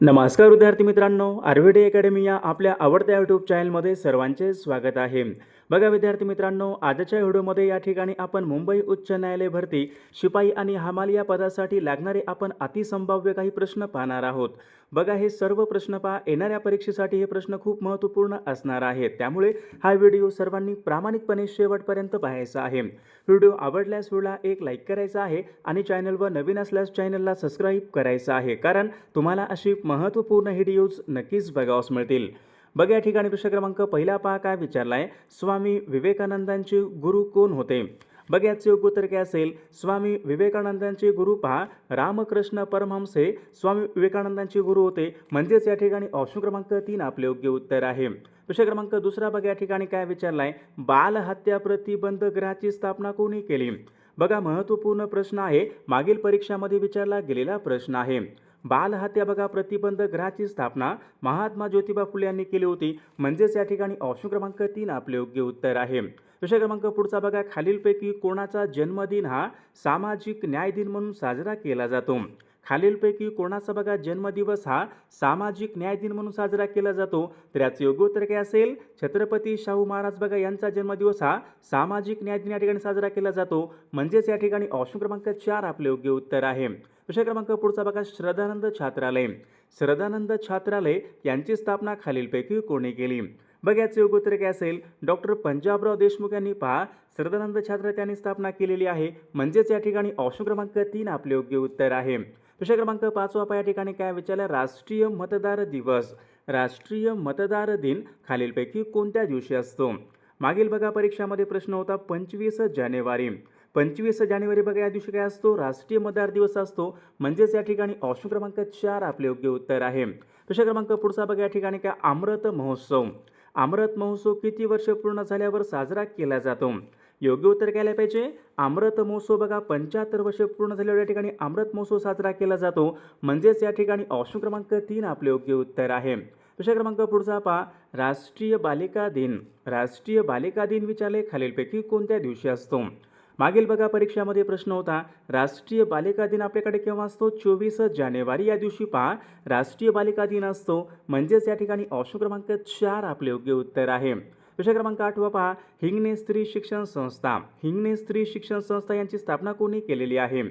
नमस्कार विद्यार्थी मित्रांनो, आरव्हीडी अकॅडमी या आपल्या आवडत्या यूट्यूब चॅनलमध्ये सर्वांचे स्वागत आहे। बघा विद्यार्थी मित्रांनो, आजच्या व्हिडिओमध्ये या ठिकाणी आपण मुंबई उच्च न्यायालय भरती शिपाई आणि हमाल या पदासाठी लागणारे आपण अतिसंभाव्य काही प्रश्न पाहणार आहोत। बघा हे सर्व प्रश्न पहा, येणाऱ्या परीक्षेसाठी हे प्रश्न खूप महत्त्वपूर्ण असणार आहेत, त्यामुळे हा व्हिडिओ सर्वांनी प्रामाणिकपणे शेवटपर्यंत पाहायचा आहे। व्हिडिओ आवडल्यास व्हिडिओला एक लाईक करायचा आहे आणि चॅनलवर नवीन असल्यास चॅनलला सबस्क्राईब करायचं आहे, कारण तुम्हाला अशी महत्त्वपूर्ण व्हिडिओज नक्कीच बघावयास मिळतील। बघा या ठिकाणी प्रश्न क्रमांक पहिला पहा काय विचारलाय, स्वामी विवेकानंदांचे गुरु कोण होते? बघा याचे योग्य उत्तर काय असेल, स्वामी विवेकानंदांचे गुरु पहा रामकृष्ण परमहंस हे स्वामी विवेकानंदांचे गुरु होते, म्हणजेच या ठिकाणी ऑप्शन क्रमांक 3 आपले योग्य उत्तर आहे। प्रश्न क्रमांक दुसरा बघा या ठिकाणी काय विचारलाय, बाल हत्या प्रतिबंध गृहाची स्थापना कोणी केली? बघा महत्त्वपूर्ण प्रश्न आहे, मागील परीक्षामध्ये विचारला गेलेला प्रश्न आहे। बाल हत्या बघा प्रतिबंध गृहाची स्थापना महात्मा ज्योतिबा फुले यांनी केली होती, म्हणजेच या ठिकाणी ऑप्शन क्रमांक 3 आपले योग्य उत्तर आहे। प्रश्न क्रमांक पुढचा बघा, खालीलपैकी कोणाचा जन्मदिन हा सामाजिक न्याय दिन म्हणून साजरा केला जातो? खालीलपैकी कोणाचा बघा जन्मदिवस हा सामाजिक न्याय दिन म्हणून साजरा केला जातो? तर याचे योग्य उत्तर काय असेल, छत्रपती शाहू महाराज बघा यांचा जन्मदिवस हा सामाजिक न्याय दिन या ठिकाणी साजरा केला जातो, म्हणजेच या ठिकाणी ऑप्शन क्रमांक 4 आपले योग्य उत्तर आहे। प्रश्न क्रमांक पुढचा बघा, श्रद्धानंद छात्रालय श्रद्धानंद छात्रालय यांची स्थापना खालीलपैकी कोणी केली? बघा याचे योग्य उत्तर काय असेल, डॉक्टर पंजाबराव देशमुख यांनी पहा श्रद्धानंद छात्रालय यांनी स्थापना केलेली आहे, म्हणजेच या ठिकाणी ऑप्शन क्रमांक 3 आपले योग्य उत्तर आहे। प्रश्न क्रमांक 5 या ठिकाणी काय विचारलं, राष्ट्रीय मतदार दिवस राष्ट्रीय मतदार दिन खालीलपैकी कोणत्या दिवशी असतो? मागील बघा परीक्षामध्ये प्रश्न होता 25 जानेवारी 25 जानेवारी बघा या दिवशी काय असतो, राष्ट्रीय मतदार दिवस असतो, म्हणजेच या ठिकाणी ऑप्शन क्रमांक 4 आपले योग्य उत्तर आहे। प्रश्न क्रमांक पुढचा बघा या ठिकाणी काय, अमृत महोत्सव किती वर्ष पूर्ण झाल्यावर साजरा केला जातो? योग्य उत्तर काय आले पाहिजे, अमृत महोत्सव बघा 75 वर्ष पूर्ण झाल्यावर या ठिकाणी अमृत महोत्सव साजरा केला जातो, म्हणजेच या ठिकाणी ऑप्शन क्रमांक 3 आपले योग्य उत्तर आहे। प्रश्न क्रमांक पुढचा पहा, राष्ट्रीय बालिका दिन विचारले खालीलपैकी कोणत्या दिवशी असतो? मागील बघा परीक्षामध्ये प्रश्न होता, राष्ट्रीय बालिका दिन आपल्याकडे केव्हा असतो? 24 जानेवारी या दिवशी पहा राष्ट्रीय बालिका दिन असतो, म्हणजेच या ठिकाणी ऑप्शन क्रमांक 4 आपले योग्य उत्तर आहे। प्रश्न क्रमांक 8 पहा, हिंगणे स्त्री शिक्षण संस्था यांची स्थापना कोणी केलेली आहे?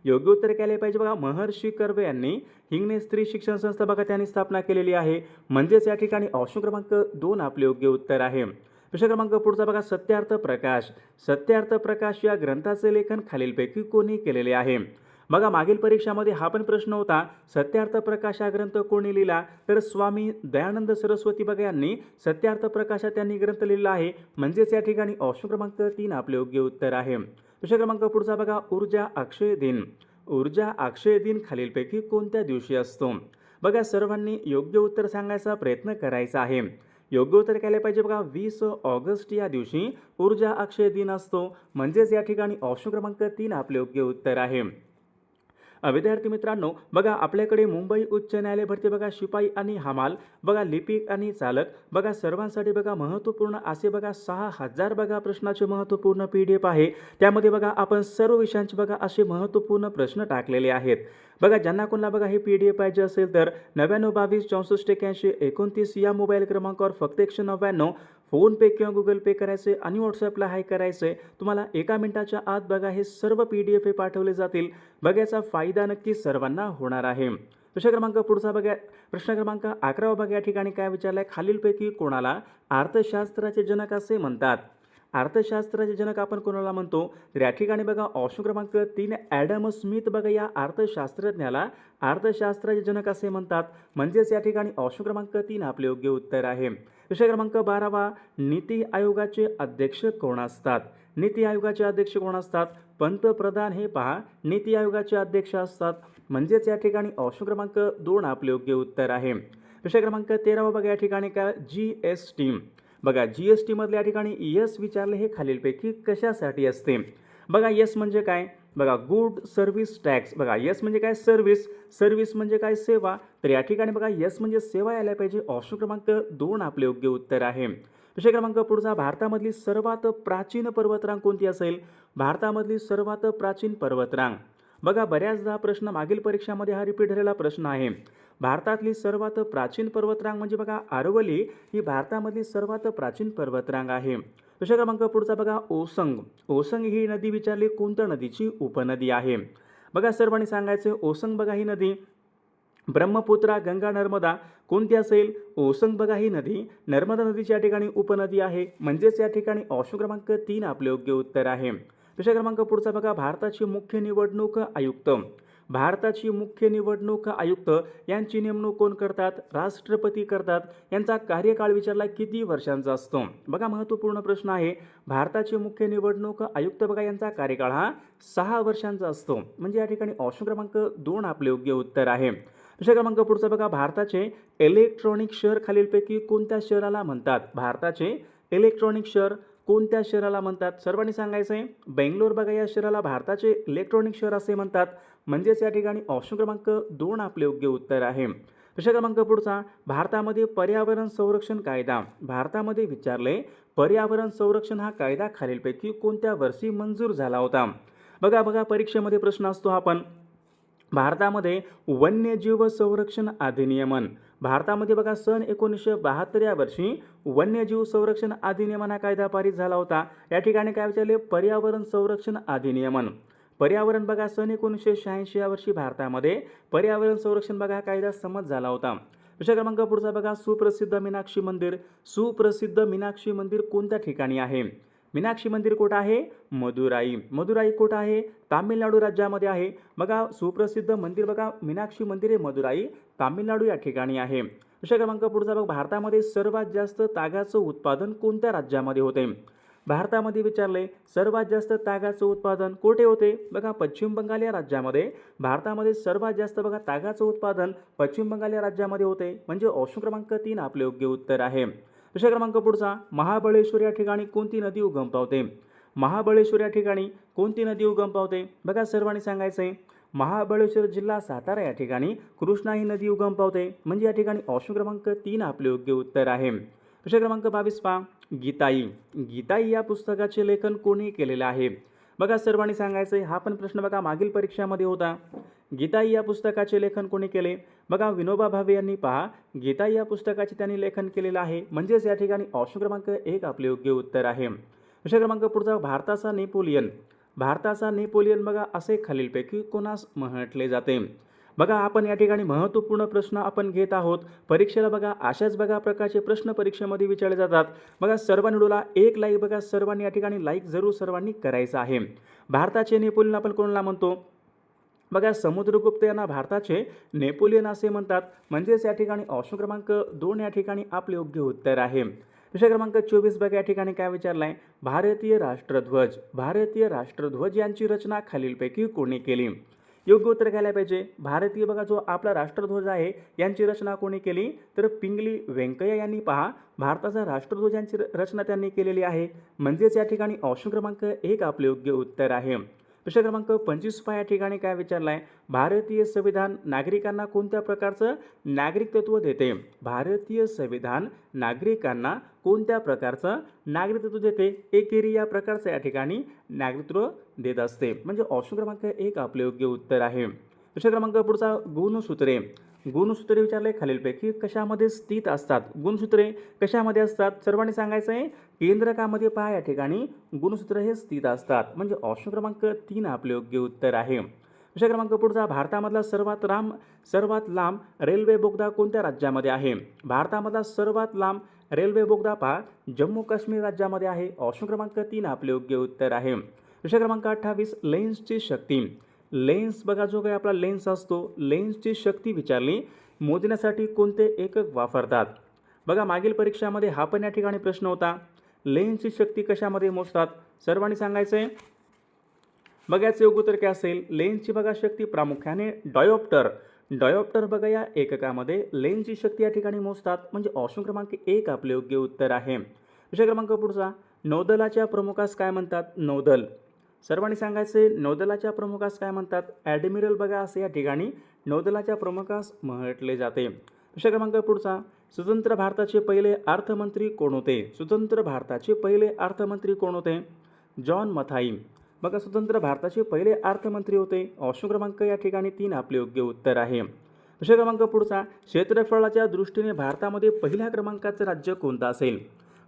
योग्य उत्तर काय आले पाहिजे बघा, महर्षी कर्वे यांनी हिंगणे स्त्री शिक्षण संस्था बघा त्यांनी स्थापना केलेली आहे, म्हणजेच या ठिकाणी ऑप्शन क्रमांक 2 आपले योग्य उत्तर आहे। प्रश्न क्रमांक पुढचा बघा, सत्यार्थ प्रकाश या ग्रंथाचे लेखन खालीलपैकी कोणी केलेले आहे? बघा मागील परीक्षामध्ये हा पण प्रश्न होता, सत्यार्थ प्रकाश हा ग्रंथ कोणी लिहिला? तर स्वामी दयानंद सरस्वती बघा यांनी सत्यार्थ प्रकाशात त्यांनी ग्रंथ लिहिला आहे, म्हणजेच या ठिकाणी ऑप्शन क्रमांक 3 आपले योग्य उत्तर आहे। प्रश्न क्रमांक पुढचा बघा, ऊर्जा अक्षय दिन खालीलपैकी कोणत्या दिवशी असतो? बघा सर्वांनी योग्य उत्तर सांगायचा प्रयत्न करायचा आहे। योग्य उत्तर काय आले पाहिजे बघा, 20 ऑगस्ट या दिवशी ऊर्जा अक्षय दिन असतो, म्हणजेच या ठिकाणी ऑप्शन क्रमांक 3 आपले योग्य उत्तर आहे। विद्यार्थी मित्रांनो, बघा आपल्याकडे मुंबई उच्च न्यायालय भरती बघा शिपाई आणि हमाल बघा लिपिक आणि चालक बघा सर्वांसाठी बघा महत्त्वपूर्ण असे बघा 6000 बघा प्रश्नाचे महत्त्वपूर्ण PDF आहे, त्यामध्ये बघा आपण सर्व विषयांचे बघा असे महत्त्वपूर्ण प्रश्न टाकलेले आहेत। बघा ज्यांना कोणाला बघा हे PDF पाहिजे असेल तर 99 22 64 81 29 या मोबाईल क्रमांकावर फक्त 199 फोन पे किंवा गुगल पे करायचे आणि व्हॉट्सअपला हाय करायचे, तुम्हाला 1 मिनिटाच्या आत बघा हे सर्व PDF हे पाठवले जातील। बघा याचा फायदा नक्की सर्वांना होणार आहे। प्रश्न क्रमांक पुढचा बघा, प्रश्न क्रमांक 11 बघा या ठिकाणी काय विचारलाय, खालीलपैकी कोणाला अर्थशास्त्राचे जनक असे म्हणतात? अर्थशास्त्राचे जनक आपण कोणाला म्हणतो? तर या ठिकाणी बघा ऑप्शन क्रमांक 3 ॲडम स्मिथ बघा या अर्थशास्त्रज्ञाला अर्थशास्त्राचे जनक असे म्हणतात, म्हणजेच या ठिकाणी ऑप्शन क्रमांक 3 आपले योग्य उत्तर आहे। प्रश्न क्रमांक 12 नीती आयोगाचे अध्यक्ष कोण असतात? नीती आयोगाचे अध्यक्ष कोण असतात? पंतप्रधान हे पहा नीती आयोगाचे अध्यक्ष असतात, म्हणजेच या ठिकाणी ऑप्शन क्रमांक 2 आपले योग्य उत्तर आहे। प्रश्न क्रमांक 13 बघा या ठिकाणी काय, GST बघा GST मधल्या या ठिकाणी यस विचारले हे खालीलपैकी कशासाठी असते? बघा यस म्हणजे काय, बघा गुड सर्व्हिस टॅक्स बघा यस म्हणजे काय, सर्व्हिस म्हणजे काय, सेवा, तर या ठिकाणी बघा यस म्हणजे सेवा यायला पाहिजे, ऑप्शन क्रमांक 2 आपले योग्य उत्तर आहे। प्रश्न क्रमांक पुढचा, भारतामधली सर्वात प्राचीन पर्वतरांग कोणती असेल? भारतामधली सर्वात प्राचीन पर्वतरांग बघा बऱ्याचदा प्रश्न मागील परीक्षामध्ये हा रिपीट झालेला प्रश्न आहे। भारतातली सर्वात प्राचीन पर्वतरांग म्हणजे बघा अरवली ही भारतामधली सर्वात प्राचीन पर्वतरांग आहे. दुसरा क्रमांक पुढचा बघा ओसंग. ओसंग ही नदी विचारली कोणत्या नदीची उपनदी आहे. बघा सर्वांनी सांगायचं ओसंग बघा ही नदी ब्रह्मपुत्रा गंगा नर्मदा कोणती असेल. ओसंग बघा ही नदी नर्मदा नदीच्या ठिकाणी उपनदी आहे म्हणजेच या ठिकाणी ऑप्शन क्रमांक 3 आपले योग्य उत्तर आहे. दुसरा क्रमांक पुढचा बघा भारताची मुख्य निवडणूक आयुक्त. भारताची मुख्य निवडणूक आयुक्त यांची नेमणूक कोण करतात. राष्ट्रपती करतात. यांचा कार्यकाळ विचारला किती वर्षांचा असतो. बघा महत्त्वपूर्ण प्रश्न आहे. भारताचे मुख्य निवडणूक आयुक्त बघा यांचा कार्यकाळ हा 6 वर्षांचा असतो म्हणजे या ठिकाणी ऑप्शन क्रमांक 2 आपले योग्य उत्तर आहे. दुसरा क्रमांक पुढचा बघा भारताचे इलेक्ट्रॉनिक शहर खालीलपैकी कोणत्या शहराला म्हणतात. भारताचे इलेक्ट्रॉनिक शहर कोणत्या शहराला म्हणतात. सर्वांनी सांगायचं आहे बेंगलोर बघा या शहराला भारताचे इलेक्ट्रॉनिक शहर असे म्हणतात म्हणजेच या ठिकाणी ऑप्शन क्रमांक 2 आपले योग्य उत्तर आहे. दुसरा क्रमांक पुढचा भारतामध्ये पर्यावरण संरक्षण कायदा. भारतामध्ये विचारले पर्यावरण संरक्षण हा कायदा खालीलपैकी कोणत्या वर्षी मंजूर झाला होता. बघा परीक्षेमध्ये प्रश्न असतो हा पण भारतामध्ये वन्यजीव संरक्षण अधिनियमन. भारतामध्ये बघा सन 1972 या वर्षी वन्यजीव संरक्षण अधिनियमन हा कायदा पारित झाला होता. या ठिकाणी काय विचारले पर्यावरण संरक्षण अधिनियमन. पर्यावरण बघा सन 1986 या वर्षी भारतामध्ये पर्यावरण संरक्षण बघा हा कायदा संमत झाला होता. दुसरा क्रमांक पुढचा बघा सुप्रसिद्ध मीनाक्षी मंदिर. सुप्रसिद्ध मीनाक्षी मंदिर कोणत्या ठिकाणी आहे. मीनाक्षी मंदिर कुठं आहे. मदुराई. मदुराई कुठं आहे. तामिळनाडू राज्यामध्ये आहे. बघा सुप्रसिद्ध मंदिर बघा मीनाक्षी मंदिर हे मदुराई तामिळनाडू या ठिकाणी आहे. दुसरा क्रमांक पुढचा बघा भारतामध्ये सर्वात जास्त तागाचं उत्पादन कोणत्या राज्यामध्ये होते. भारतामध्ये विचारले सर्वात जास्त तागाचं उत्पादन कुठे होते. बघा पश्चिम बंगाल या राज्यामध्ये भारतामध्ये सर्वात जास्त बघा तागाचं उत्पादन पश्चिम बंगाल या राज्यामध्ये होते म्हणजे ऑप्शन क्रमांक 3 आपले योग्य उत्तर आहे. दुसरा क्रमांक पुढचा महाबळेश्वर या ठिकाणी कोणती नदी उगम पावते. महाबळेश्वर या ठिकाणी कोणती नदी उगम पावते. बघा सर्वांनी सांगायचं आहे महाबळेश्वर जिल्हा सातारा या ठिकाणी कृष्णा ही नदी उगम पावते म्हणजे या ठिकाणी ऑप्शन क्रमांक 3 आपले योग्य उत्तर आहे. प्रश्न क्रमांक 22 पहा गीताई. गीताई या पुस्तकाचे लेखन कोणी केलेले आहे. बघा सर्वांनी सांगायचं आहे हा पण प्रश्न बघा मागील परीक्षामध्ये होता. गीताई या पुस्तकाचे लेखन कोणी केले. बघा विनोबा भावे यांनी पहा गीताई या पुस्तकाचे त्यांनी लेखन केलेलं आहे म्हणजेच या ठिकाणी ऑप्शन क्रमांक 1 आपले योग्य उत्तर आहे. प्रश्न क्रमांक पुढचा भारताचा नेपोलियन. भारताचा नेपोलियन बघा असे खालीलपैकी कोणास म्हटले जाते. बघा आपण या ठिकाणी महत्त्वपूर्ण प्रश्न आपण घेत आहोत. परीक्षेला बघा अशाच बघा प्रकारचे प्रश्न परीक्षेमध्ये विचारले जातात. बघा सर्वांनी व्हिडिओला एक लाईक बघा सर्वांनी या ठिकाणी लाईक जरूर सर्वांनी करायचं आहे. भारताचे नेपोलियन आपण कोणाला म्हणतो. बघा समुद्रगुप्त यांना भारताचे नेपोलियन असे म्हणतात म्हणजेच या ठिकाणी ऑप्शन क्रमांक 2 या ठिकाणी आपले योग्य उत्तर आहे. विषय क्रमांक 24 बघा या ठिकाणी काय विचारलाय भारतीय राष्ट्रध्वज. भारतीय राष्ट्रध्वज यांची रचना खालीलपैकी कोणी केली. योग्य उत्तर घ्यायला पाहिजे. भारतीय बघा जो आपला राष्ट्रध्वज आहे यांची रचना कोणी केली तर पिंगली व्यंकय्या यांनी पहा भारताचा राष्ट्रध्वज यांची रचना त्यांनी केलेली आहे म्हणजेच या ठिकाणी ऑप्शन क्रमांक 1 आपले योग्य उत्तर आहे. प्रश्न क्रमांक 25 या ठिकाणी काय विचारलाय भारतीय संविधान नागरिकांना कोणत्या प्रकारचं नागरिकत्व देते. भारतीय संविधान नागरिकांना कोणत्या प्रकारचं नागरिकत्व देते. एकेरी या प्रकारचं या ठिकाणी नागरिकत्व देत असते म्हणजे ऑप्शन क्रमांक 1 आपले योग्य उत्तर आहे. प्रश्न क्रमांक पुढचा गुणसूत्रे. गुणसूत्रे विचारले खालीलपैकी कशामध्ये स्थित असतात. गुणसूत्रे कशामध्ये असतात सर्वांनी सांगायचं आहे केंद्रकामध्ये पहा या ठिकाणी गुणसूत्र हे स्थित असतात म्हणजे ऑप्शन क्रमांक 3 आपले योग्य उत्तर आहे. विषय क्रमांक पुढचा भारतामधला सर्वात लांब रेल्वे बोगदा कोणत्या राज्यामध्ये आहे. भारतामधला सर्वात लांब रेल्वे बोगदा पहा जम्मू काश्मीर राज्यामध्ये आहे. ऑप्शन क्रमांक 3 आपले योग्य उत्तर आहे. विषय क्रमांक 28 लेन्सची शक्ती. लेन्स बघा जो काही आपला लेन्स असतो लेन्सची शक्ती विचारली मोजण्यासाठी कोणते एकक वापरतात. बघा मागील परीक्षामध्ये हा पण या ठिकाणी प्रश्न होता. लेन्सची शक्ती कशामध्ये मोजतात सर्वांनी सांगायचं आहे. बघा याचं योग्य उत्तर काय असेल लेन्सची बघा शक्ती प्रामुख्याने डायोप्टर बघा या एककामध्ये लेन्सची शक्ती या ठिकाणी मोजतात म्हणजे ऑप्शन क्रमांक 1 आपले योग्य उत्तर आहे. विषय क्रमांक पुढचा नौदलाच्या प्रमुखास काय म्हणतात. नौदल सर्वांनी सांगायचे नौदलाच्या प्रमुखास काय म्हणतात. ॲडमिरल बघा असे या ठिकाणी नौदलाच्या प्रमुखास म्हटले जाते. विषय क्रमांक पुढचा स्वतंत्र भारताचे पहिले अर्थमंत्री कोण होते. स्वतंत्र भारताचे पहिले अर्थमंत्री कोण होते. जॉन मथाई. बघा स्वतंत्र भारताचे पहिले अर्थमंत्री होते. ऑप्शन क्रमांक या ठिकाणी 3 आपले योग्य उत्तर आहे. प्रश्न क्रमांक पुढचा, क्षेत्रफळाच्या दृष्टीने भारतामध्ये पहिल्या क्रमांकाचं राज्य कोणतं असेल?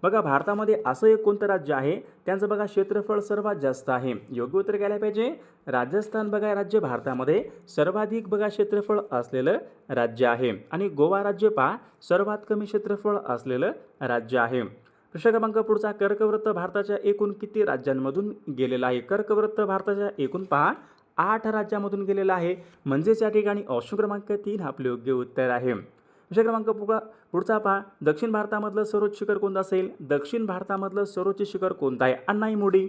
बघा भारतामध्ये असं एक कोणतं राज्य आहे त्यांचं बघा क्षेत्रफळ सर्वात जास्त आहे? योग्य उत्तर घ्यायला पाहिजे राजस्थान बघा राज्य भारतामध्ये सर्वाधिक बघा क्षेत्रफळ असलेलं राज्य आहे आणि गोवा राज्य पहा सर्वात कमी क्षेत्रफळ असलेलं राज्य आहे. प्रश्न क्रमांक पुढचा, कर्कवृत्त भारताच्या एकूण किती राज्यांमधून गेलेला आहे? कर्कवृत्त भारताच्या एकूण पहा 8 राज्यांमधून गेलेला आहे, म्हणजेच या ठिकाणी ऑप्शन क्रमांक 3 आपले योग्य उत्तर आहे. प्रश्न क्रमांक पुढचा पहा, दक्षिण भारतामधलं सर्वोच्च शिखर कोणतं असेल? दक्षिण भारतामधलं सर्वोच्च शिखर कोणतं आहे? अण्णाईमुडी.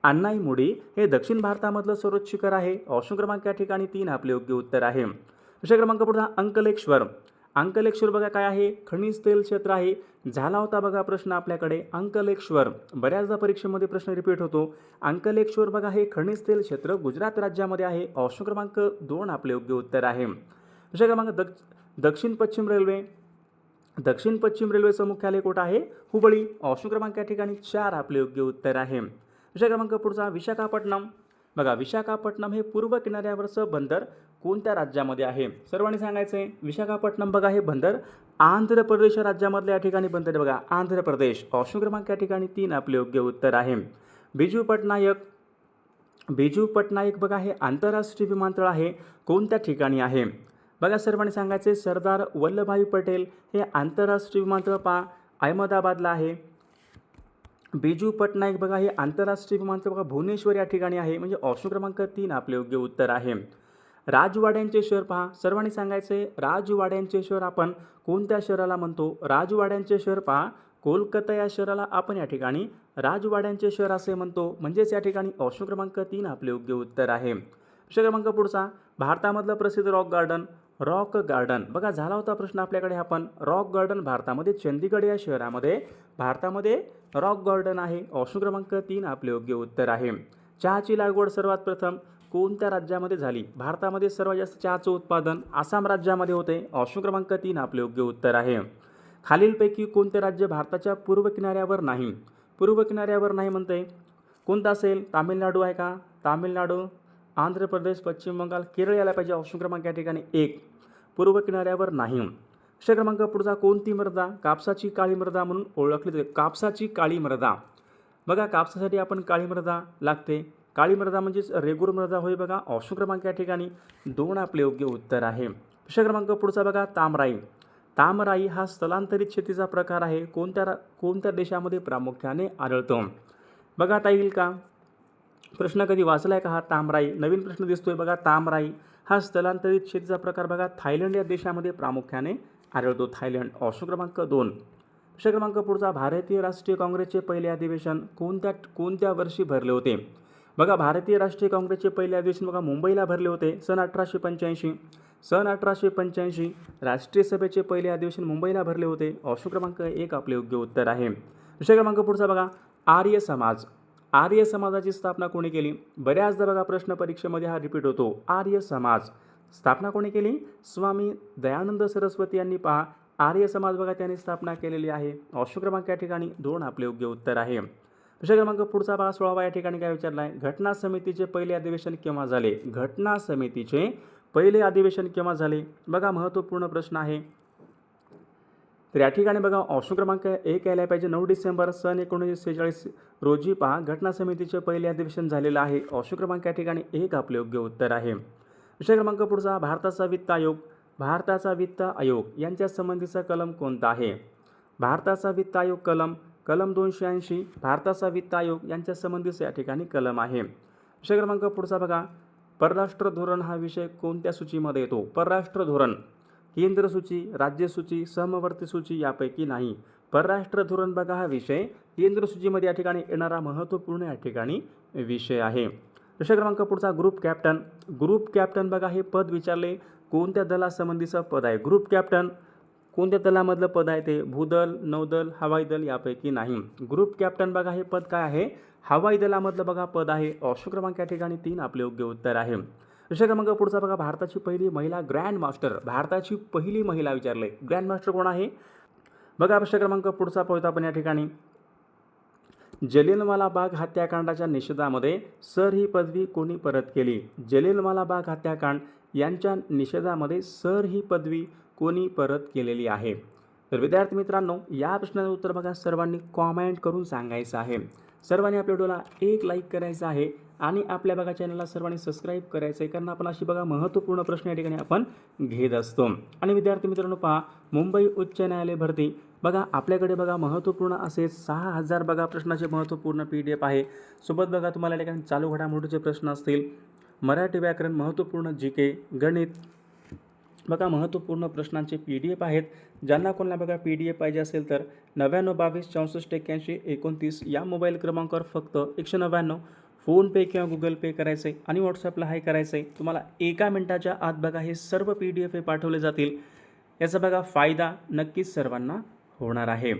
अण्णाईमुडी हे दक्षिण भारतामधलं सर्वोच्च शिखर आहे. ऑप्शन क्रमांक या ठिकाणी 3 आपले योग्य उत्तर आहे. प्रश्न क्रमांक पुढचा, अंकलेश्वर. अंकलेश्वर बघा काय आहे? खनिज तेल क्षेत्र आहे. झाला होता बघा प्रश्न आपल्याकडे अंकलेश्वर, बऱ्याचदा परीक्षेमध्ये प्रश्न रिपीट होतो. अंकलेश्वर बघा हे खनिज तेल क्षेत्र गुजरात राज्यामध्ये आहे. ऑप्शन क्रमांक 2 आपले योग्य उत्तर आहे. प्रश्न क्रमांक दक्षिण पश्चिम रेल्वे. दक्षिण पश्चिम रेल्वेचं मुख्यालय कुठं आहे? हुबळी. ऑप्शन क्रमांक या ठिकाणी 4 आपले योग्य उत्तर आहे. प्रश्न क्रमांक पुढचा, विशाखापट्टणम. बघा विशाखापट्टणम हे पूर्व किनाऱ्यावरचं बंदर कोणत्या राज्यामध्ये आहे? सर्वांनी सांगायचं आहे. विशाखापट्टणम बघा हे बंदर आंध्र प्रदेश राज्यामधल्या या ठिकाणी बंदर आहे बघा, आंध्र प्रदेश. ऑप्शन क्रमांक या ठिकाणी 3 आपले योग्य उत्तर आहे. बिजू पटनायक. बिजू पटनायक बघा हे आंतरराष्ट्रीय विमानतळ आहे कोणत्या ठिकाणी आहे? बघा सर्वांनी सांगायचे सरदार वल्लभभाई पटेल हे आंतरराष्ट्रीय विमानतळ पहा अहमदाबादला आहे. बिजू पटनायक बघा हे आंतरराष्ट्रीय विमानतळ बघा भुवनेश्वर या ठिकाणी आहे, म्हणजे ऑप्शन क्रमांक 3 आपले योग्य उत्तर आहे. राजवाड्यांचे शहर पहा, सर्वांनी सांगायचे राजवाड्यांचे शहर आपण कोणत्या शहराला म्हणतो? राजवाड्यांचे शहर पहा कोलकाता या शहराला आपण या ठिकाणी राजवाड्यांचे शहर असे म्हणतो, म्हणजेच या ठिकाणी ऑप्शन क्रमांक 3 आपले योग्य उत्तर आहे. प्रश्न क्रमांक पुढचा, भारतामधलं प्रसिद्ध रॉक गार्डन. रॉक गार्डन बघा झाला होता प्रश्न आपल्याकडे आपण रॉक गार्डन भारतामध्ये चंदीगड या शहरामध्ये भारतामध्ये रॉक गार्डन आहे. ऑप्शन क्रमांक 3 आपले योग्य उत्तर आहे. चहाची लागवड सर्वात प्रथम कोणत्या राज्यामध्ये झाली? भारतामध्ये सर्वात जास्त चहाचं उत्पादन आसाम राज्यामध्ये होते. ऑप्शन क्रमांक 3 आपले योग्य उत्तर आहे. खालीलपैकी कोणते राज्य भारताच्या पूर्व किनाऱ्यावर नाही? पूर्व किनाऱ्यावर नाही म्हणते कोणतं असेल? तामिळनाडू आहे का? तामिळनाडू, आंध्र प्रदेश, पश्चिम बंगाल, केरळ यायला पाहिजे. ऑप्शन क्रमांक या ठिकाणी 1 पूर्व किनाऱ्यावर नाही. प्रश्न क्रमांक पुढचा, कोणती मृदा कापसाची काळी मृदा म्हणून ओळखली जाते? कापसाची काळी मृदा बघा कापसासाठी आपण काळी मृदा लागते. काळी मृदा म्हणजेच रेगूर मृदा होय बघा. ऑप्शन क्रमांक या ठिकाणी 2 आपले योग्य उत्तर आहे. प्रश्न क्रमांक पुढचा बघा तामराई. तामराई हा स्थलांतरित शेतीचा प्रकार आहे कोणत्या देशामध्ये प्रामुख्याने आढळतो? बघा आता येईल का प्रश्न, कधी वाचलाय का हा तामराई? नवीन प्रश्न दिसतोय बघा. तामराई हा स्थलांतरित शेतीचा प्रकार बघा थायलंड या देशामध्ये प्रामुख्याने आढळतो. थायलंड. ऑप्शन क्रमांक 2. प्रश्न क्रमांक पुढचा, भारतीय राष्ट्रीय काँग्रेसचे पहिले अधिवेशन कोणत्या वर्षी भरले होते? बघा भारतीय राष्ट्रीय काँग्रेसचे पहिले अधिवेशन बघा मुंबईला भरले होते सन 1885. सन 1885 राष्ट्रीय सभेचे पहिले अधिवेशन मुंबईला भरले होते. ऑप्शन क्रमांक 1 आपले योग्य उत्तर आहे. विषय क्रमांक पुढचा बघा आर्य समाज. आर्य समाजाची स्थापना कोणी केली? बऱ्याचदा बघा प्रश्न परीक्षेमध्ये हा रिपीट होतो. आर्य समाज स्थापना कोणी केली? स्वामी दयानंद सरस्वती यांनी पहा आर्य समाज बघा त्यांनी स्थापना केलेली आहे. ऑप्शन क्रमांक या ठिकाणी 2 आपले योग्य उत्तर आहे. विषय क्रमांक पुढचा बघा 16 या ठिकाणी काय विचारला आहे? घटना समितीचे पहिले अधिवेशन केव्हा झाले? घटना समितीचे पहिले अधिवेशन केव्हा झाले? बघा महत्त्वपूर्ण प्रश्न आहे. तर या ठिकाणी बघा ऑप्शन क्रमांक 1 यायला पाहिजे. 9 डिसेंबर सन 1946 रोजी पहा घटना समितीचे पहिले अधिवेशन झालेलं आहे. ऑप्शन क्रमांक या ठिकाणी 1 आपले योग्य उत्तर आहे. विषय क्रमांक पुढचा भारताचा वित्त आयोग. भारताचा वित्त आयोग यांच्या संबंधीचा कलम कोणता आहे? भारताचा वित्त आयोग कलम 280 भारताचा वित्त आयोग यांच्या संबंधीचा या ठिकाणी कलम आहे. विषय क्रमांक पुढचा बघा परराष्ट्र धोरण हा विषय कोणत्या सूचीमध्ये येतो? परराष्ट्र धोरण केंद्र सूची, राज्य सूची, समवर्ती सूची यापैकी नाही. परराष्ट्र धोरण बघा हा विषय केंद्र सूचीमध्ये या ठिकाणी येणारा महत्त्वपूर्ण या ठिकाणी विषय आहे. विषय क्रमांक पुढचा ग्रुप कॅप्टन. ग्रुप कॅप्टन बघा हे पद विचारले कोणत्या दलासंबंधीचं पद आहे? ग्रुप कॅप्टन कोणत्या दलामधलं पद आहे ते? भूदल, नौदल, हवाई दल यापैकी नाही. ग्रुप कॅप्टन बघा हे पद काय आहे? हवाई दलामधलं बघा पद आहे. ऑप्शन क्रमांक या ठिकाणी 3 आपले योग्य उत्तर आहे. विषय क्रमांक पुढचा बघा भारताची पहिली महिला ग्रँड मास्टर. भारताची पहिली महिला विचारले ग्रँड मास्टर कोण आहे? बघा विषय क्रमांक पुढचा पाहतो आपण या ठिकाणी जलियनवाला बाग हत्याकांडाच्या निषेधामध्ये सर ही पदवी कोणी परत केली? जलियनवाला बाग हत्याकांड यांच्या निषेधामध्ये सर ही पदवी कोणी परत केलेली आहे? तर विद्यार्थी मित्रांनो, या प्रश्नाचं उत्तर बघा सर्वांनी कॉमेंट करून सांगायचं आहे. सर्वांनी आपल्या व्हिडिओला एक लाईक करायचं आहे आणि आपल्या बघा चॅनलला सर्वांनी सबस्क्राईब करायचं आहे, कारण आपण अशी बघा महत्त्वपूर्ण प्रश्न या ठिकाणी आपण घेत असतो. आणि विद्यार्थी मित्रांनो पहा, मुंबई उच्च न्यायालय भरती बघा आपल्याकडे बघा महत्त्वपूर्ण असे 6000 बघा प्रश्नाचे महत्त्वपूर्ण PDF आहे. सोबत बघा तुम्हाला या ठिकाणी चालू घडामोडीचे प्रश्न असतील, मराठी व्याकरण, महत्त्वपूर्ण GK, गणित बघा महत्त्वपूर्ण प्रश्नांचे PDF आहेत. ज्यांना कोणाला बघा PDF पाहिजे असेल तर 99 22 64 81 29 या मोबाईल क्रमांकावर फक्त 199 फोनपे किंवा गुगल पे करायचे आणि व्हॉट्सअपला हाय करायचं आहे. तुम्हाला एका मिनिटाच्या आत बघा हे सर्व PDF हे पाठवले जातील. याचा बघा फायदा नक्कीच सर्वांना होणार आहे.